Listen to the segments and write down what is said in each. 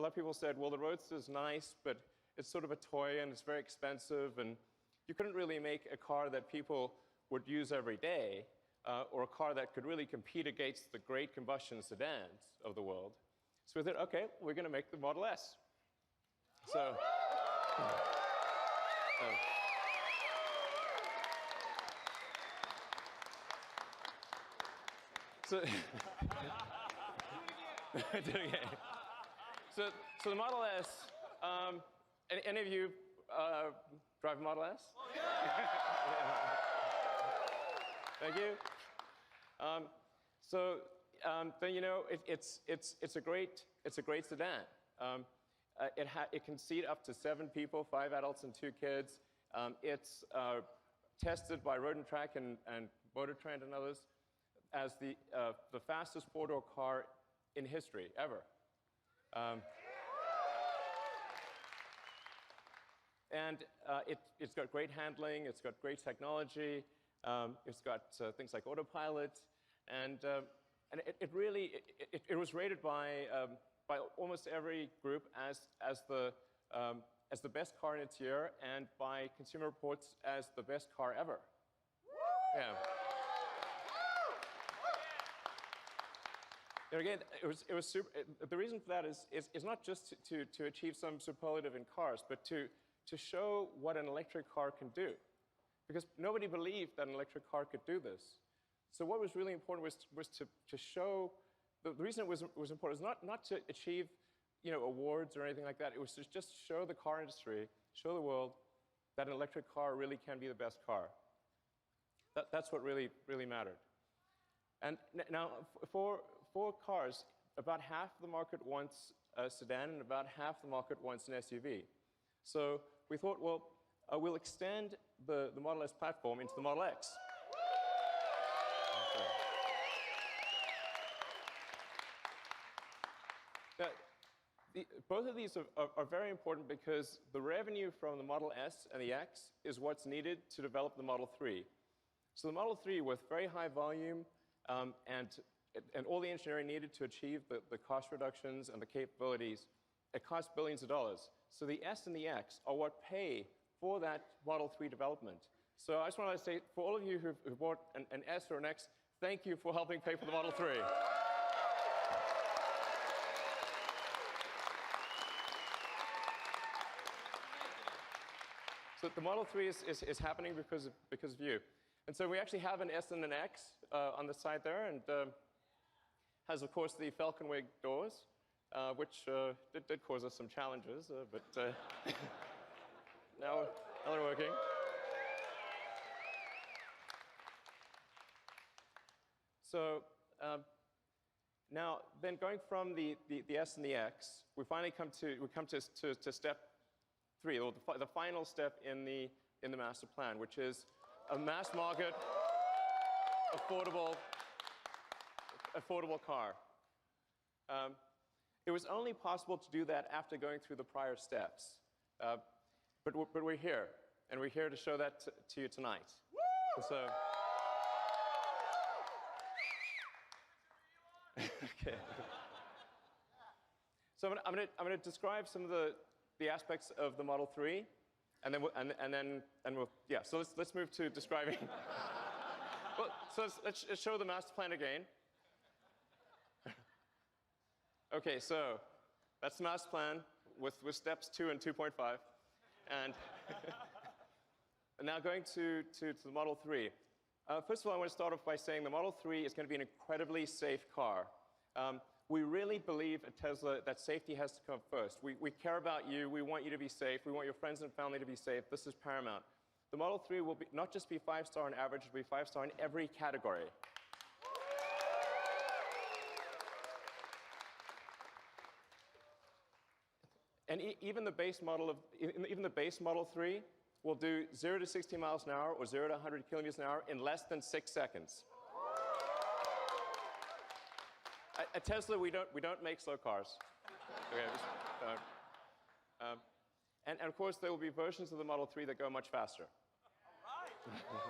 lot of people said, well, the Roadster is nice, but it's sort of a toy and it's very expensive, and you couldn't really make a car that people would use every day, or a car that could really compete against the great combustion sedans of the world. So we thought, okay, we're going to make the Model S. So, so the Model S, any of you drive a Model S? Oh, yeah. Thank you. Then you know it's a great sedan. It can seat up to 7 people, 5 adults and 2 kids. It's tested by Road and Track and Motor Trend and others as the fastest four-door car in history ever. And it's got great handling. It's got great technology. It's got things like autopilot, and it was rated by almost every group as the best car in its year, and by Consumer Reports as the best car ever. Yeah. And again, it was super. The reason for that is not just to achieve some superlative in cars, but to show what an electric car can do. Because nobody believed that an electric car could do this. So what was really important was to show, the reason it was important was not to achieve awards or anything like that. It was to just show the car industry, show the world that an electric car really can be the best car. That's what really mattered. And now for cars, about half the market wants a sedan and about half the market wants an SUV. So we thought, well, we'll extend the Model S platform into the Model X. Both of these are very important because the revenue from the Model S and the X is what's needed to develop the Model 3. So the Model 3, with very high volume and all the engineering needed to achieve the cost reductions and the capabilities, it costs billions of dollars. So the S and the X are what pay for that Model 3 development. So I just want to say, for all of you who've bought an S or an X, thank you for helping pay for the Model 3. So the Model 3 is happening because of you. And so we actually have an S and an X on the side there, and has, of course, the Falcon Wing doors, which did cause us some challenges, but now they're working. So now, then going from the S and the X, we finally come to step 3, or the final step in the master plan, which is a mass market, affordable car. It was only possible to do that after going through the prior steps. But we're here, and we're here to show that to you tonight. So, okay. So I'm going to describe some of the aspects of the Model 3, and then we'll yeah. So let's move to describing. Well, so let's show the master plan again. Okay, so that's the master plan with steps 2 and 2.5. And now going to the Model 3. First of all, I want to start off by saying the Model 3 is going to be an incredibly safe car. We really believe at Tesla that safety has to come first. We care about you. We want you to be safe. We want your friends and family to be safe. This is paramount. The Model 3 will not just be 5-star on average, it will be 5-star in every category. And even the base Model 3 will do 0 to 60 miles an hour or 0 to 100 kilometers an hour in less than 6 seconds. At Tesla, we don't make slow cars. Okay, and of course, there will be versions of the Model 3 that go much faster. All right.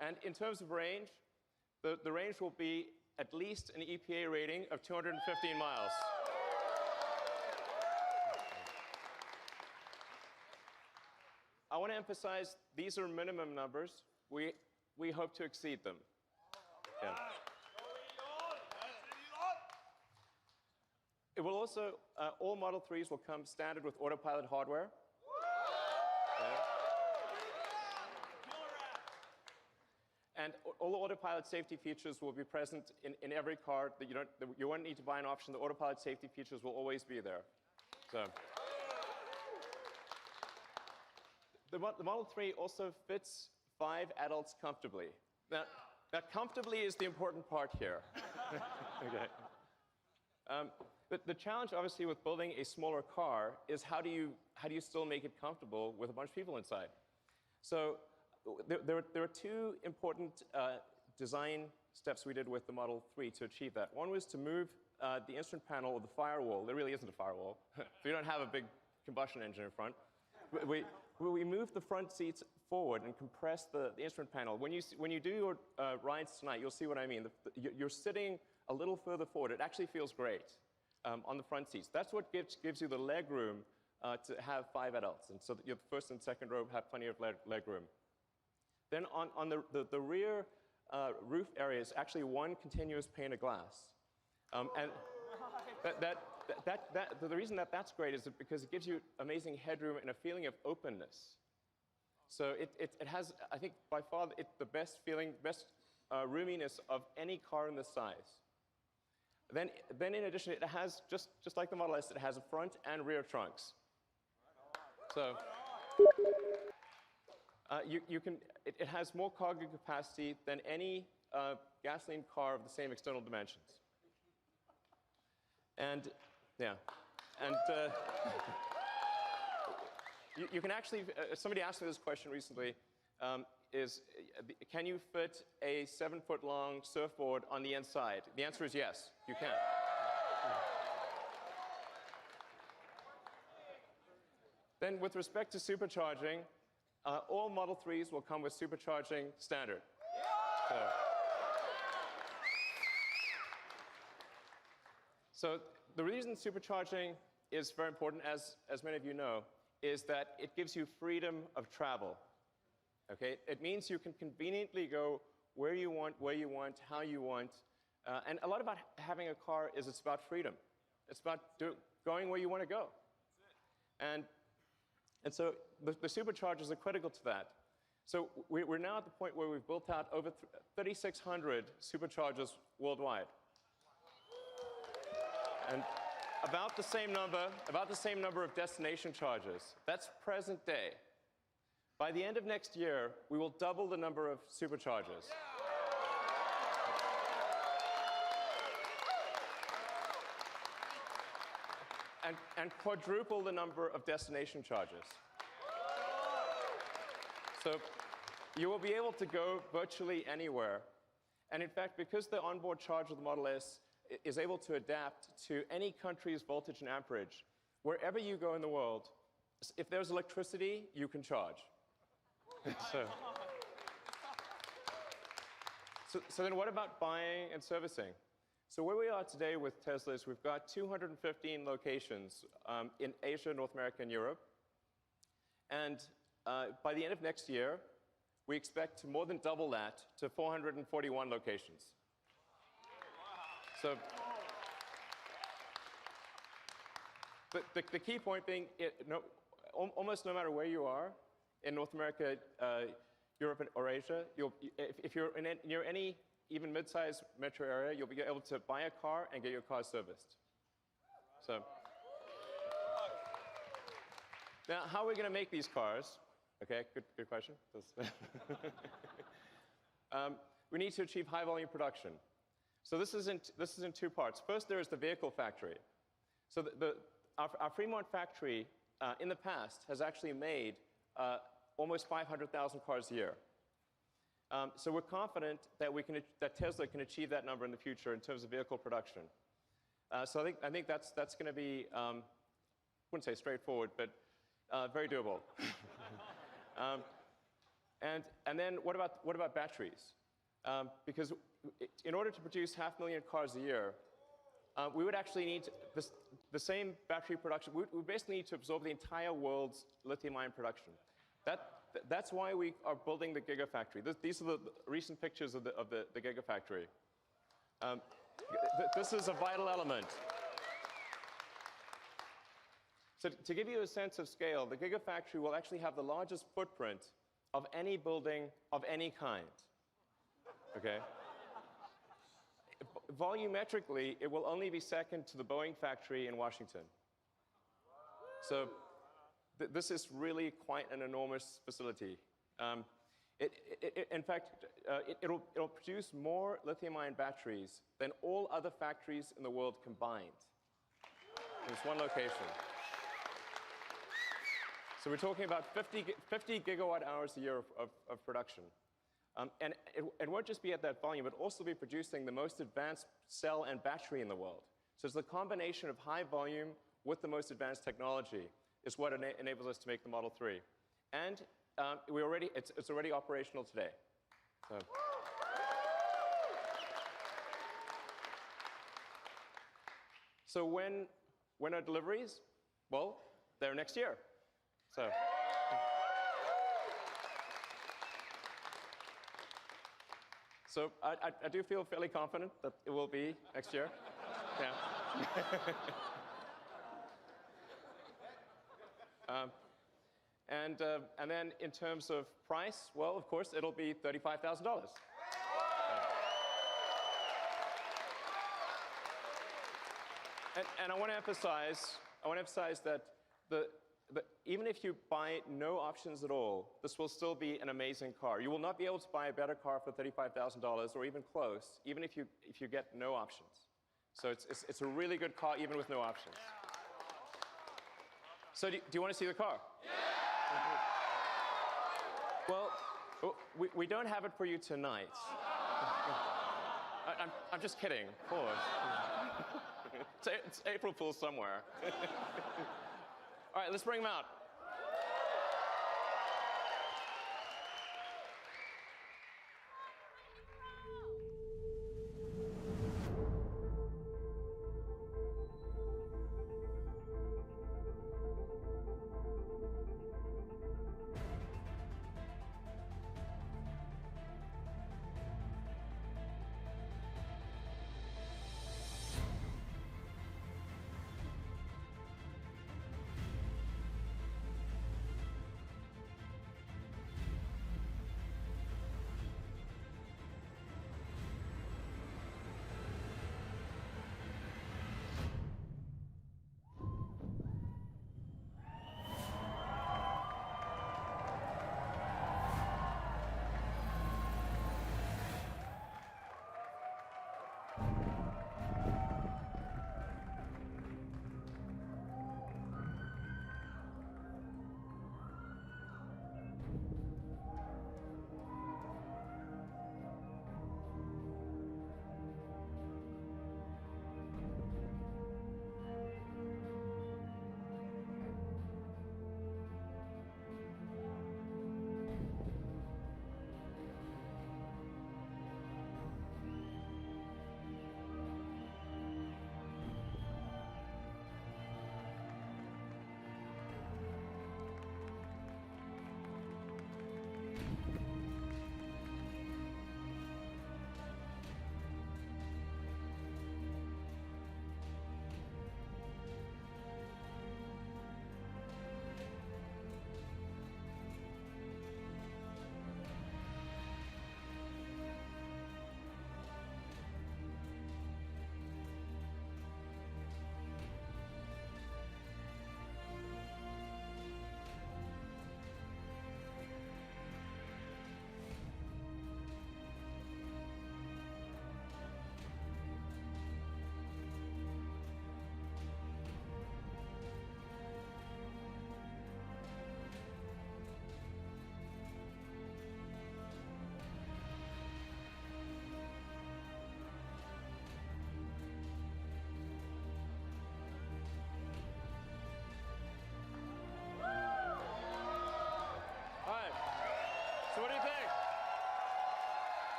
And in terms of range, the range will be at least an EPA rating of 215 miles. want to emphasize these are minimum numbers. We hope to exceed them. Yeah. It will also, all Model 3s will come standard with autopilot hardware. Okay. And all the autopilot safety features will be present in every car. That you won't need to buy an option. The autopilot safety features will always be there. So. The Model 3 also fits 5 adults comfortably. Now comfortably is the important part here. Okay. The challenge, obviously, with building a smaller car is how do you still make it comfortable with a bunch of people inside? So there are two important design steps we did with the Model 3 to achieve that. One was to move the instrument panel or the firewall. There really isn't a firewall. We don't have a big combustion engine in front. We moved the front seats forward and compressed the instrument panel. When you do your rides tonight, you'll see what I mean. You're sitting a little further forward. It actually feels great on the front seats. That's what gives you the leg room to have 5 adults. And so that your first and second row have plenty of leg room. Then on the rear roof area is actually one continuous pane of glass. And the reason that that's great is because it gives you amazing headroom and a feeling of openness. So it has, I think, by far the best feeling, best roominess of any car in this size. Then in addition, it has, just like the Model S, it has a front and rear trunks. So it has more cargo capacity than any gasoline car of the same external dimensions. And yeah, and you can actually, somebody asked me this question recently, can you fit a 7-foot-long surfboard on the inside? The answer is yes, you can. Then with respect to supercharging, all Model 3s will come with supercharging standard. So the reason supercharging is very important, as many of you know, is that it gives you freedom of travel. Okay? It means you can conveniently go where you want, how you want. And a lot about having a car is it's about freedom. It's about going where you want to go. And so the superchargers are critical to that. So we're now at the point where we've built out over 3,600 superchargers worldwide. And about the same number of destination chargers. That's present day. By the end of next year, we will double the number of superchargers. And quadruple the number of destination chargers. So you will be able to go virtually anywhere. And in fact, because the onboard charger of the Model S is able to adapt to any country's voltage and amperage, wherever you go in the world, if there's electricity, you can charge. So then what about buying and servicing? So where we are today with Tesla is we've got 215 locations in Asia, North America, and Europe. And by the end of next year, we expect to more than double that to 441 locations. So the key point being, almost no matter where you are, in North America, Europe, or Asia, if you're near any even mid-sized metro area, you'll be able to buy a car and get your car serviced. So now, how are we going to make these cars? Okay, good question. We need to achieve high volume production. So this is in 2 parts. First, there is the vehicle factory. So our Fremont factory in the past has actually made almost 500,000 cars a year. So we're confident that Tesla can achieve that number in the future in terms of vehicle production. So I think that's going to be, I wouldn't say straightforward, but very doable. And then what about batteries? Because in order to produce 500,000 cars a year, we would actually need the same battery production. We basically need to absorb the entire world's lithium-ion production. That's why we are building the Gigafactory. These are the recent pictures of the Gigafactory. This is a vital element. So to give you a sense of scale, the Gigafactory will actually have the largest footprint of any building of any kind. Okay? Volumetrically, it will only be second to the Boeing factory in Washington. So this is really quite an enormous facility. In fact, it'll produce more lithium-ion batteries than all other factories in the world combined. In this one location. So we're talking about 50 gigawatt hours a year of production. And it won't just be at that volume, but also be producing the most advanced cell and battery in the world. So it's the combination of high volume with the most advanced technology is what enables us to make the Model 3. And it's already operational today. So when are deliveries? Well, they're next year. So I do feel fairly confident that it will be next year. Yeah. And then in terms of price, well, of course, it'll be $35,000. And I want to emphasize that even if you buy no options at all, this will still be an amazing car. You will not be able to buy a better car for $35,000 or even close, even if you get no options. So it's a really good car even with no options. So do you want to see the car? Yeah! Well, we don't have it for you tonight. I'm just kidding, of course. It's April Fool's somewhere. All right, let's bring them out.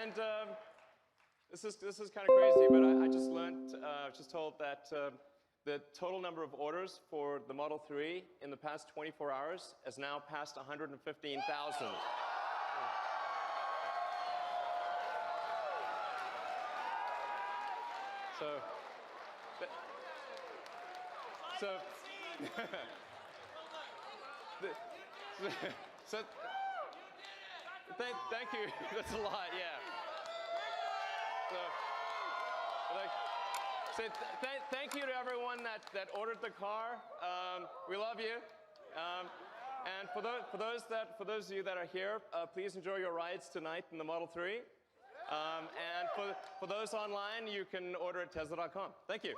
And this is kind of crazy, but I just learned, just told that the total number of orders for the Model 3 in the past 24 hours has now passed 115,000. So thank you. That's a lot, yeah. So thank you to everyone that ordered the car. We love you. And for those of you that are here, please enjoy your rides tonight in the Model 3. And for those online, you can order at Tesla.com. Thank you.